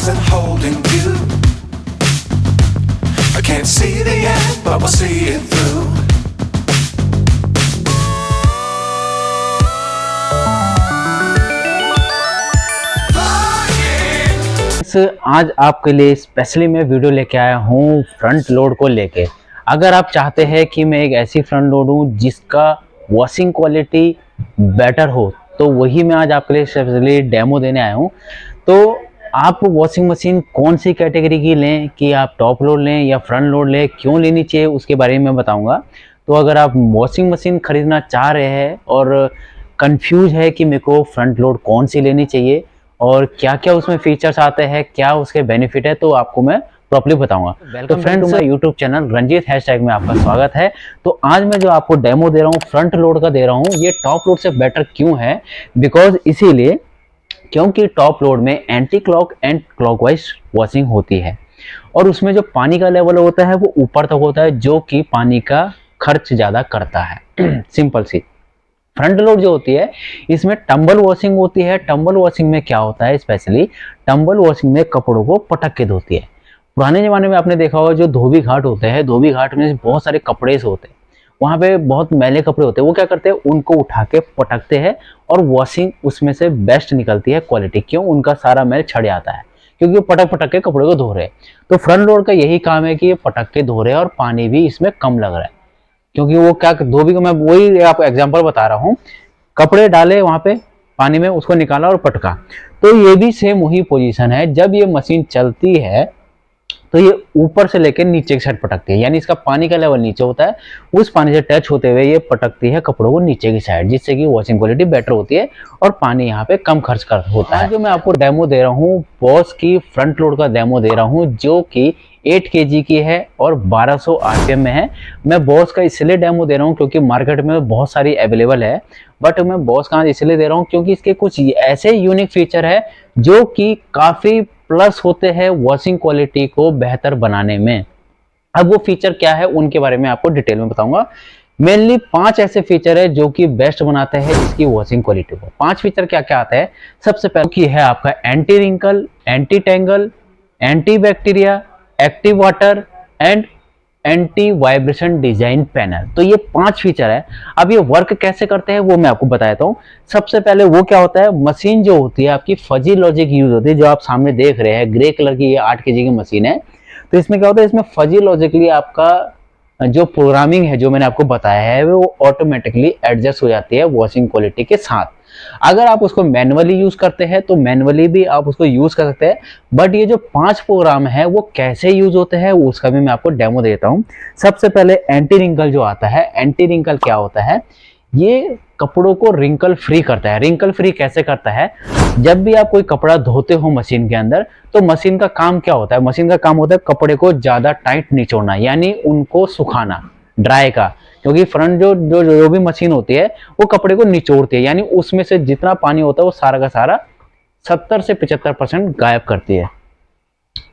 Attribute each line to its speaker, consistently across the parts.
Speaker 1: wasn't holding you. I can't see the end, but we'll see it through.
Speaker 2: आज आपके लिए specially मैं video लेके आया हूँ फ्रंट लोड को लेके। अगर आप चाहते हैं कि मैं एक ऐसी फ्रंट लोड हूँ जिसका वॉशिंग क्वालिटी बेटर हो, तो वही मैं आज आपके लिए स्पेशली डेमो देने आया हूँ। तो आप वॉशिंग मशीन कौन सी कैटेगरी की लें, कि आप टॉप लोड लें या फ्रंट लोड लें, क्यों लेनी चाहिए उसके बारे में मैं बताऊँगा। तो अगर आप वॉशिंग मशीन ख़रीदना चाह रहे हैं और कंफ्यूज है कि मेरे को फ्रंट लोड कौन सी लेनी चाहिए और क्या क्या उसमें फीचर्स आते हैं, क्या उसके बेनिफिट है, तो आपको मैं प्रॉपर्ली बताऊंगा। तो friends, YouTube channel Ranjit hashtag में आपका स्वागत है। तो आज मैं जो आपको डेमो दे रहा हूँ फ्रंट लोड का दे रहा हूँ, ये टॉप लोड से बेटर क्यों है। बिकॉज इसीलिए क्योंकि टॉप लोड में anti clock and clockwise washing होती है और उसमें जो पानी का लेवल होता है वो ऊपर तक होता है, जो कि पानी का खर्च ज़्यादा करता है। सिंपल सी फ्रंट लोड जो होती है इसमें टंबल वॉशिंग होती है। टंबल वॉशिंग में क्या होता है, स्पेशली टंबल वॉशिंग में कपड़ों को पटक के धोती है। पुराने ज़माने में आपने देखा होगा जो धोबी घाट होते हैं, धोबी घाट में बहुत सारे कपड़े होते हैं, वहाँ पे बहुत मैले कपड़े होते हैं। वो क्या करते हैं, उनको उठा के पटकते हैं और वॉशिंग उसमें से बेस्ट निकलती है क्वालिटी। क्यों? उनका सारा मैल छड़ जाता है क्योंकि वो पटक पटक के कपड़े को धो रहे हैं। तो फ्रंट लोड का यही काम है कि ये पटक के धो रहे हैं और पानी भी इसमें कम लग रहा है, क्योंकि वो क्या धोबी को, मैं वही आपको एग्जाम्पल बता रहा हूँ, कपड़े डाले वहां पे पानी में, उसको निकाला और पटका। तो ये भी सेम वही पोजीशन है। जब ये मशीन चलती है तो ये ऊपर से लेकर नीचे की साइड पटकती है, यानी इसका पानी का लेवल नीचे होता है, उस पानी से टच होते हुए ये पटकती है कपड़ों को नीचे की साइड, जिससे कि वॉशिंग क्वालिटी बेटर होती है और पानी यहाँ पे कम खर्च कर होता है। जो मैं आपको डेमो दे रहा हूँ बॉस की फ्रंट लोड का डेमो दे रहा हूँ, जो कि 8 kg की है और 1200 RPM में है। मैं बॉस का इसलिए डेमो दे रहा हूँ क्योंकि मार्केट में बहुत सारी अवेलेबल है, बट मैं बॉस का इसलिए दे रहा हूँ क्योंकि इसके कुछ ऐसे यूनिक फीचर है जो कि काफ़ी प्लस होते हैं वॉशिंग क्वालिटी को बेहतर बनाने में। अब वो फीचर क्या है उनके बारे में आपको डिटेल में बताऊंगा। मेनली 5 ऐसे फीचर है जो कि बेस्ट बनाते हैं इसकी वॉशिंग क्वालिटी को। 5 फीचर क्या क्या आता है? सबसे पहले की है आपका anti wrinkle, anti tangle, anti bacteria, active water and anti vibration design panel. तो ये 5 फीचर है। अब ये वर्क कैसे करते हैं वो मैं आपको बताता हूँ। सबसे पहले वो क्या होता है, मशीन जो होती है आपकी फजी लॉजिक यूज होती है, जो आप सामने देख रहे हैं ग्रे कलर की ये 8 kg की मशीन है। तो इसमें क्या होता है, इसमें फजी लॉजिकली आपका जो प्रोग्रामिंग है जो मैंने आपको बताया है वो ऑटोमेटिकली एडजस्ट हो जाती है वॉशिंग क्वालिटी के साथ। अगर आप उसको मैनुअली यूज करते हैं तो मैनुअली भी आप उसको यूज कर सकते हैं, बट ये जो 5 प्रोग्राम है वो कैसे यूज होते हैं उसका भी मैं आपको डेमो देता हूं। सबसे पहले एंटी रिंकल जो आता है, एंटी रिंकल क्या होता है, ये कपड़ों को रिंकल फ्री करता है। रिंकल फ्री कैसे करता है, जब भी आप कोई कपड़ा धोते हो मशीन के अंदर, तो मशीन का काम क्या होता है, मशीन का काम होता है कपड़े को ज्यादा टाइट निचोड़ना, यानी उनको सुखाना, ड्राई का। क्योंकि फ्रंट जो भी मशीन होती है वो कपड़े को निचोड़ती है, यानी उसमें से जितना पानी होता है वो सारा का सारा 70 से 75% गायब करती है।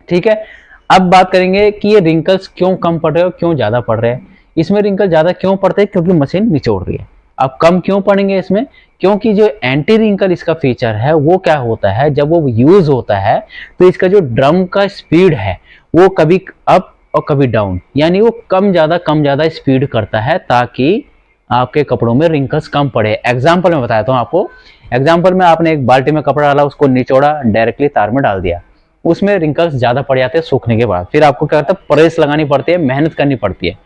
Speaker 2: ठीक है, अब बात करेंगे कि ये रिंकल्स क्यों कम पड़ रहे हो, क्यों ज्यादा पड़ रहे हैं। इसमें रिंकल ज्यादा क्यों पड़ते हैं, क्योंकि मशीन निचोड़ रही है। अब कम क्यों पड़ेंगे इसमें, क्योंकि जो एंटी रिंकल इसका फीचर है वो क्या होता है, जब वो यूज होता है तो इसका जो ड्रम का स्पीड है वो कभी अप और कभी डाउन, यानी वो कम ज्यादा स्पीड करता है ताकि आपके कपड़ों में रिंकल्स कम पड़े। एग्जांपल में बताता हूँ आपको। एग्जांपल में आपने एक बाल्टी में कपड़ा डाला, उसको निचोड़ा, डायरेक्टली तार में डाल दिया, उसमें रिंकल्स ज्यादा पड़ जाते हैं सूखने के बाद। फिर आपको क्या करता है, प्रेस लगानी पड़ती है, मेहनत करनी पड़ती है।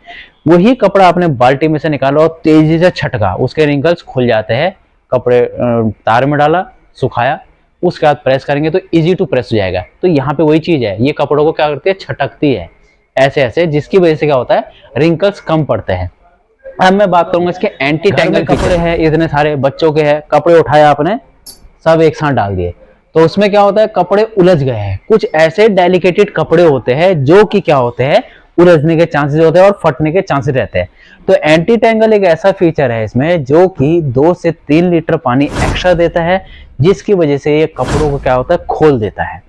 Speaker 2: वही कपड़ा आपने बाल्टी में से निकाला और तेजी से छटका, उसके रिंकल्स खुल जाते हैं। कपड़े तार में डाला, सुखाया, उसके बाद प्रेस करेंगे तो इजी टू प्रेस हो जाएगा। तो यहाँ पे वही चीज है, ये कपड़ों को क्या करती है, छटकती है ऐसे ऐसे, जिसकी वजह से क्या होता है, रिंकल्स कम पड़ते हैं। अब मैं बात करूंगा इसके एंटी टेंगल कपड़े हैं, इतने सारे बच्चों के हैं, कपड़े उठाया आपने, सब एक साथ डाल दिए, तो उसमें क्या होता है, कपड़े उलझ गए हैं। कुछ ऐसे डेलिकेटेड कपड़े होते हैं जो कि क्या होते हैं, उलझने के चांसेस होते हैं और फटने के चांसेस रहते हैं। तो एंटी टेंगल एक ऐसा फीचर है इसमें जो कि 2 से 3 लीटर पानी एक्स्ट्रा देता है, जिसकी वजह से ये कपड़ों को क्या होता है, खोल देता है।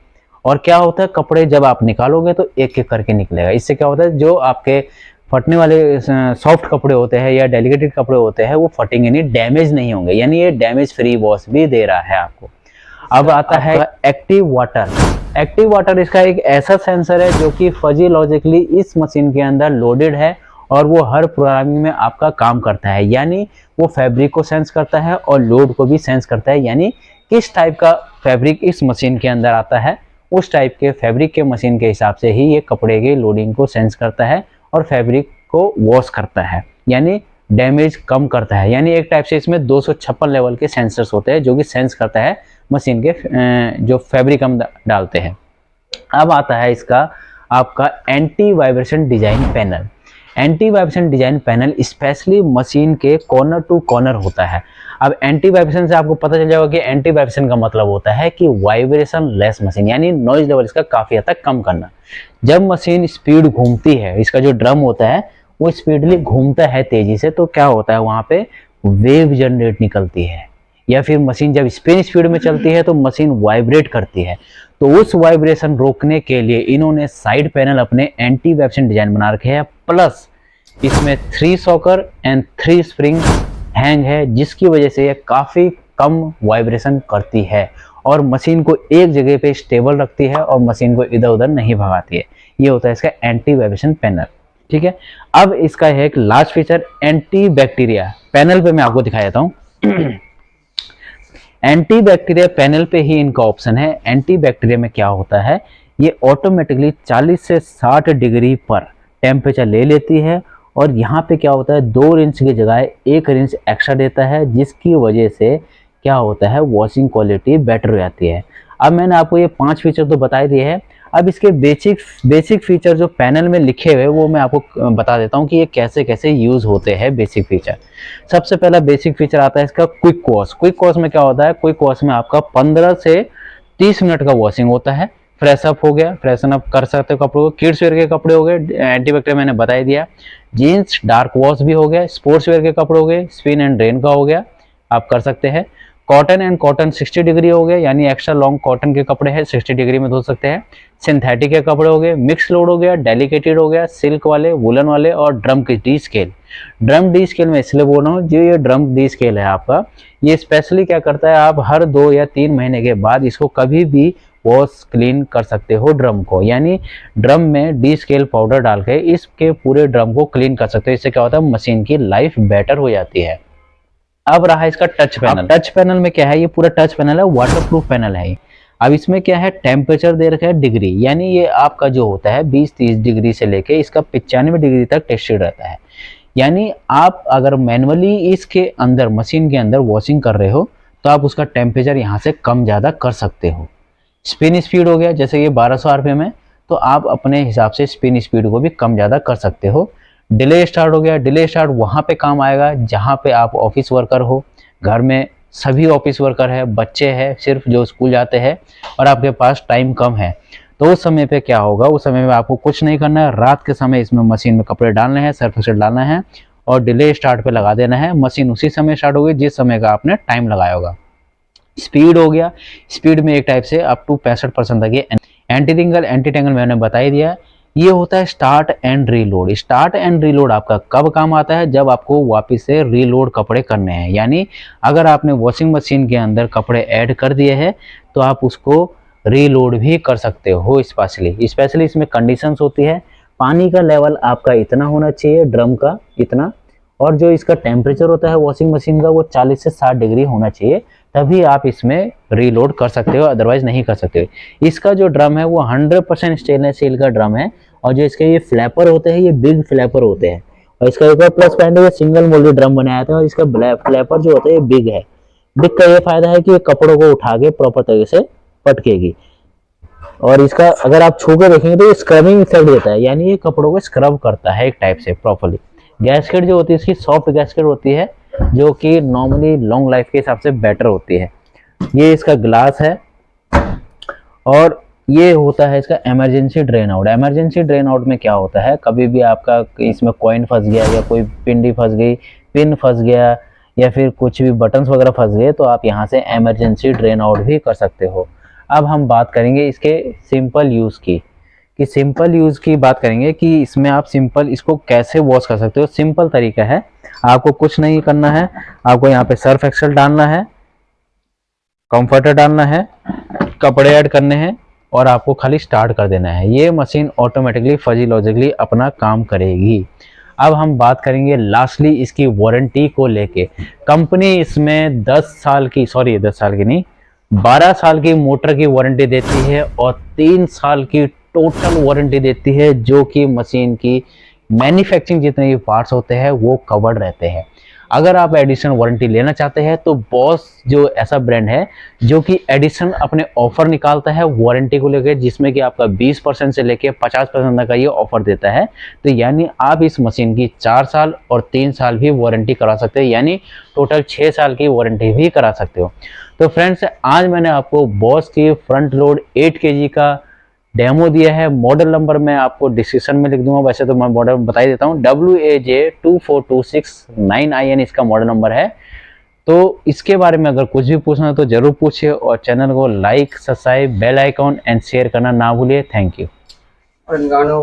Speaker 2: और क्या होता है, कपड़े जब आप निकालोगे तो एक एक करके निकलेगा। इससे क्या होता है, जो आपके फटने वाले सॉफ्ट कपड़े होते हैं या डेलिकेटेड कपड़े होते हैं वो फटेंगे नहीं, डैमेज नहीं होंगे, यानी ये डैमेज फ्री वॉश भी दे रहा है आपको। अब आता है एक्टिव वाटर। एक्टिव वाटर इसका एक ऐसा सेंसर है जो कि फिजियोलॉजिकली इस मशीन के अंदर लोडेड है और वो हर प्रोग्रामिंग में आपका काम करता है। यानी वो फैब्रिक को सेंस करता है और लोड को भी सेंस करता है, यानी किस टाइप का फैब्रिक इस मशीन के अंदर आता है उस टाइप के फैब्रिक के मशीन के हिसाब से ही ये कपड़े के लोडिंग को सेंस करता है और फैब्रिक को वॉश करता है, यानी डैमेज कम करता है। यानी एक टाइप से इसमें 256 लेवल के सेंसर्स होते हैं जो कि सेंस करता है मशीन के जो फैब्रिक हम डालते हैं। अब आता है इसका आपका anti vibration design panel. Anti vibration design panel specially machine के कॉर्नर टू कॉर्नर होता है। अब एंटी वाइब्रेशन से आपको पता चल जाएगा कि एंटी वाइब्रेशन का मतलब होता है कि वाइब्रेशन लेस मशीन, यानी नॉइज लेवल इसका काफी हद तक कम करना। जब मशीन स्पीड घूमती है, इसका जो ड्रम होता है वो स्पीडली घूमता है तेजी से, तो क्या होता है वहां पे वेव जनरेट निकलती है, या फिर मशीन जब स्पिन स्पीड में चलती है तो मशीन वाइब्रेट करती है। तो उस वाइब्रेशन रोकने के लिए इन्होंने साइड पैनल अपने एंटी वाइब्रेशन डिजाइन बना रखे हैं, प्लस इसमें 3 सॉकर एंड 3 स्प्रिंग हैंग है, जिसकी वजह से ये काफी कम वाइब्रेशन करती है और मशीन को एक जगह पे स्टेबल रखती है और मशीन को इधर उधर नहीं भगाती है। ये होता है इसका एंटी वाइब्रेशन पैनल। ठीक है, अब इसका है एक last feature anti bacteria. Panel पे मैं आपको दिखा देता हूँ। एंटी बैक्टीरिया पैनल पे ही इनका ऑप्शन है। एंटी बैक्टीरिया में क्या होता है, ये ऑटोमेटिकली 40 से 60 डिग्री पर टेम्परेचर ले लेती है और यहाँ पे क्या होता है 2 रिंच की जगह 1 रिंच एक्स्ट्रा देता है, जिसकी वजह से क्या होता है वॉशिंग क्वालिटी बेटर हो जाती है। अब मैंने आपको ये 5 फीचर तो बता ही दिए हैं। अब इसके बेसिक फीचर जो पैनल में लिखे हुए वो मैं आपको बता देता हूँ कि ये कैसे कैसे यूज होते हैं बेसिक फीचर। सबसे पहला बेसिक फीचर आता है इसका क्विक वॉश। क्विक वॉश में क्या होता है, क्विक वॉश में आपका 15 से 30 मिनट का वॉशिंग होता है। फ्रेश अप हो गया, फ्रेशन अप कर सकते हो कपड़ों को, किड्स वेयर के कपड़े हो गए, एंटीबैक्टीरियल मैंने बता ही दिया, जीन्स डार्क वॉश भी हो गया, स्पोर्ट्स वेयर के कपड़े हो गए, स्पिन एंड ड्रेन का हो गया, आप कर सकते हैं। कॉटन एंड कॉटन 60 डिग्री हो गए, यानी एक्स्ट्रा लॉन्ग कॉटन के कपड़े हैं 60 डिग्री में धो सकते हैं। सिंथेटिक के कपड़े हो गए, मिक्स लोड हो गया, डेलिकेटेड हो गया, सिल्क वाले, वुलन वाले और ड्रम की D scale. Drum D scale में इसलिए बोल रहा हूँ, जो ये ड्रम डी स्केल है आपका, ये स्पेशली क्या करता है, आप हर 2 या 3 महीने के बाद इसको कभी भी वॉश क्लीन कर सकते हो ड्रम को। यानी ड्रम में डी स्केल पाउडर डाल के इसके पूरे ड्रम को क्लीन कर सकते हो। इससे क्या होता है मशीन की लाइफ बेटर हो जाती है। अब रहा इसका टच पैनल। टच पैनल में क्या है, ये पूरा टच पैनल है, वाटरप्रूफ पैनल है। अब इसमें क्या है, टेम्परेचर दे रखा है डिग्री, यानी ये आपका जो होता है 20-30 डिग्री से लेके इसका 95 डिग्री तक टेस्टेड रहता है। यानी आप अगर मैनुअली इसके अंदर मशीन के अंदर वॉशिंग कर रहे हो तो आप उसका टेम्परेचर यहाँ से कम ज़्यादा कर सकते हो। स्पिन स्पीड हो गया, जैसे ये 1200 आरपीएम है तो आप अपने हिसाब से स्पिन स्पीड को भी कम ज़्यादा कर सकते हो। डिले स्टार्ट हो गया, डिले स्टार्ट वहाँ पे काम आएगा जहाँ पे आप ऑफिस वर्कर हो, घर में सभी ऑफिस वर्कर है, बच्चे हैं सिर्फ जो स्कूल जाते हैं और आपके पास टाइम कम है, तो उस समय पे क्या होगा, उस समय में आपको कुछ नहीं करना है। रात के समय इसमें मशीन में कपड़े डालने हैं, सर्फ एक्सेल डालना है और डिले स्टार्ट पे लगा देना है। मशीन उसी समय स्टार्ट होगी जिस समय का आपने टाइम लगाया होगा। स्पीड हो गया, स्पीड में एक टाइप से अप टू 65% तक ये एंटी रिंगल एंटी टेंगल मैंने बता ही दिया। ये होता है start and reload. Start and reload आपका कब काम आता है, जब आपको वापस से रीलोड कपड़े करने हैं। यानी अगर आपने वॉशिंग मशीन के अंदर कपड़े ऐड कर दिए हैं तो आप उसको रीलोड भी कर सकते हो। स्पेशली इसमें कंडीशंस होती है, पानी का लेवल आपका इतना होना चाहिए, ड्रम का इतना, और जो इसका टेम्परेचर होता है वॉशिंग मशीन का वो 40 से 60 डिग्री होना चाहिए, तभी आप इसमें रीलोड कर सकते हो, अदरवाइज नहीं कर सकते। इसका जो ड्रम है वो 100% स्टेनलेस स्टील का ड्रम है और जो इसके ये फ्लैपर होते हैं ये बिग फ्लैपर होते हैं। और इसका एक और प्लस पॉइंट है, ये सिंगल मोल्डेड ड्रम बनाया था और इसका फ्लैपर जो होता है ये बिग है। बिग का ये फायदा है कि ये कपड़ों को उठा के प्रॉपर तरीके से पटकेगी और इसका अगर आप छू के देखेंगे तो ये स्क्रबिंग इफेक्ट देता है, यानी ये कपड़ों को स्क्रब करता है एक टाइप से प्रॉपरली। गैस्केट जो होती है इसकी सॉफ्ट गैस्केट होती है जो कि नॉर्मली लॉन्ग लाइफ के हिसाब से बेटर होती है। ये इसका ग्लास है और ये होता है इसका emergency drain out. Emergency drain out में क्या होता है, कभी भी आपका इसमें कॉइन फंस गया या कोई पिंडी फंस गई, पिन फंस गया या फिर कुछ भी बटन्स वगैरह फंस गए तो आप यहाँ से इमरजेंसी ड्रेन आउट भी कर सकते हो। अब हम बात करेंगे इसके सिंपल यूज़ की, सिंपल यूज़ की बात करेंगे कि इसमें आप सिंपल इसको कैसे वॉश कर सकते हो। सिंपल तरीका है, आपको कुछ नहीं करना है, आपको यहाँ पे सर्फ एक्सेल डालना है, कंफर्टर डालना है, कपड़े ऐड करने हैं और आपको खाली स्टार्ट कर देना है। ये मशीन ऑटोमेटिकली फिजियोलॉजिकली अपना काम करेगी। अब हम बात करेंगे लास्टली इसकी वारंटी को लेके। कंपनी इसमें 10 साल की 12 साल की मोटर की वारंटी देती है और 3 साल की टोटल वारंटी देती है, जो कि मशीन की मैन्युफैक्चरिंग जितने भी पार्ट्स होते हैं वो कवर्ड रहते हैं। अगर आप एडिशनल वारंटी लेना चाहते हैं तो बॉस जो ऐसा ब्रांड है जो कि एडिशन अपने ऑफर निकालता है वारंटी को लेकर, जिसमें कि आपका 20% से लेकर 50% तक का ये ऑफर देता है। तो यानी आप इस मशीन की 4 साल और 3 साल भी वारंटी करा सकते हैं, यानी टोटल 6 साल की वारंटी भी करा सकते हो। तो फ्रेंड्स, आज मैंने आपको बॉस की फ्रंट लोड 8 kg का डेमो दिया है। मॉडल नंबर मैं आपको डिस्क्रिप्शन में लिख दूंगा, वैसे तो मैं मॉडल बता ही देता हूँ। WAJ24269IN इसका मॉडल नंबर है। तो इसके बारे में अगर कुछ भी पूछना है तो जरूर पूछिए, और चैनल को like, subscribe, bell icon and share करना ना भूलिए। Thank you.